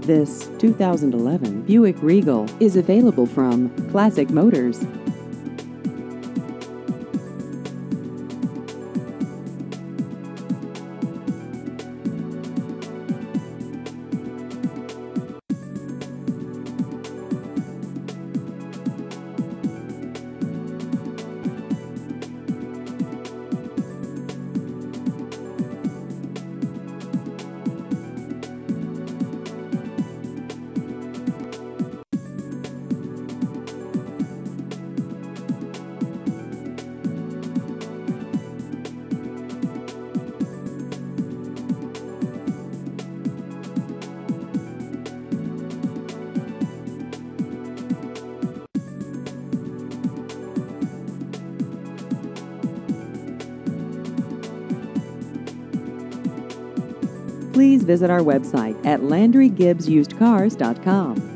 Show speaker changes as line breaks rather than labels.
This 2011 Buick Regal is available from Classic Motors. Please visit our website at LandryGibbsUsedCars.com.